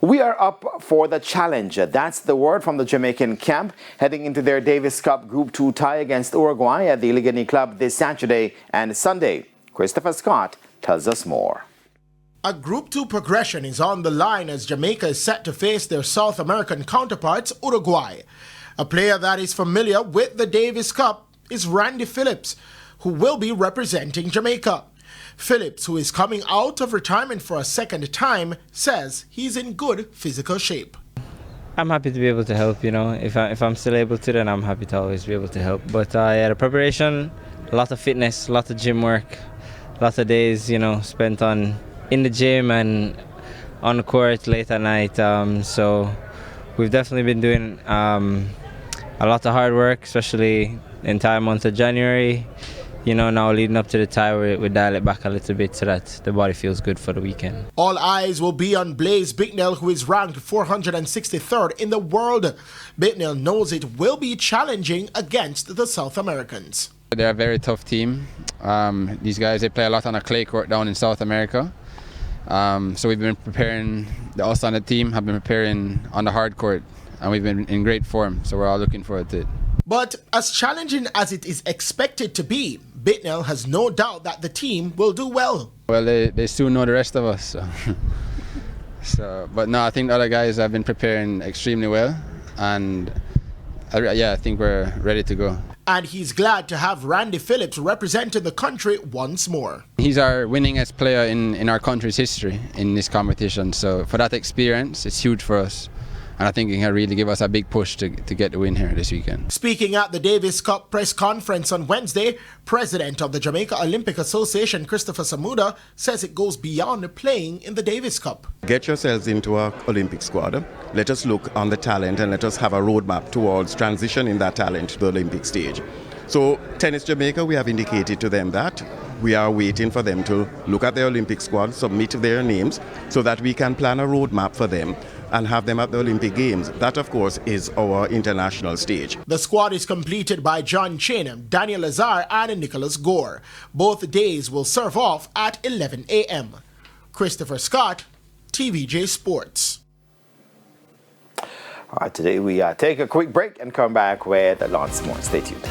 We are up for the challenge. That's the word from the Jamaican camp heading into their Davis Cup Group 2 tie against Uruguay at the Ligani Club this Saturday and Sunday. Christopher Scott tells us more. A Group 2 progression is on the line as Jamaica is set to face their South American counterparts, Uruguay. A player that is familiar with the Davis Cup is Randy Phillips, who will be representing Jamaica. Phillips, who is coming out of retirement for a second time, says he's in good physical shape. I'm happy to be able to help, If I'm still able to, then I'm happy to always be able to help. But the preparation, a lot of fitness, a lot of gym work, lots of days, spent in the gym and on the court late at night. So we've definitely been doing a lot of hard work, especially in the entire month of January. Now leading up to the tie, we dial it back a little bit so that the body feels good for the weekend. All eyes will be on Blaze Bicknell, who is ranked 463rd in the world. Bicknell knows it will be challenging against the South Americans. They're a very tough team. These guys, they play a lot on a clay court down in South America. So we've been preparing, us on the team have been preparing on the hard court, and we've been in great form, so we're all looking forward to it. But as challenging as it is expected to be, Bicknell has no doubt that the team will do well. Well, they still know the rest of us. But no, I think the other guys have been preparing extremely well, and I think we're ready to go. And he's glad to have Randy Phillips representing the country once more. He's our winningest player in our country's history in this competition, so for that experience, it's huge for us. And I think he can really give us a big push to get the win here this weekend. Speaking at the Davis Cup press conference on Wednesday, President of the Jamaica Olympic Association, Christopher Samuda, says it goes beyond playing in the Davis Cup. Get yourselves into our Olympic squad. Let us look on the talent and let us have a roadmap towards transitioning that talent to the Olympic stage. So Tennis Jamaica, we have indicated to them that we are waiting for them to look at their Olympic squad, submit their names so that we can plan a roadmap for them and have them at the Olympic Games. That, of course, is our international stage. The squad is completed by John Chin, Daniel Lazar, and Nicholas Gore. Both days will serve off at 11 a.m. Christopher Scott, TVJ Sports. All right, today we take a quick break and come back with lots more. Stay tuned.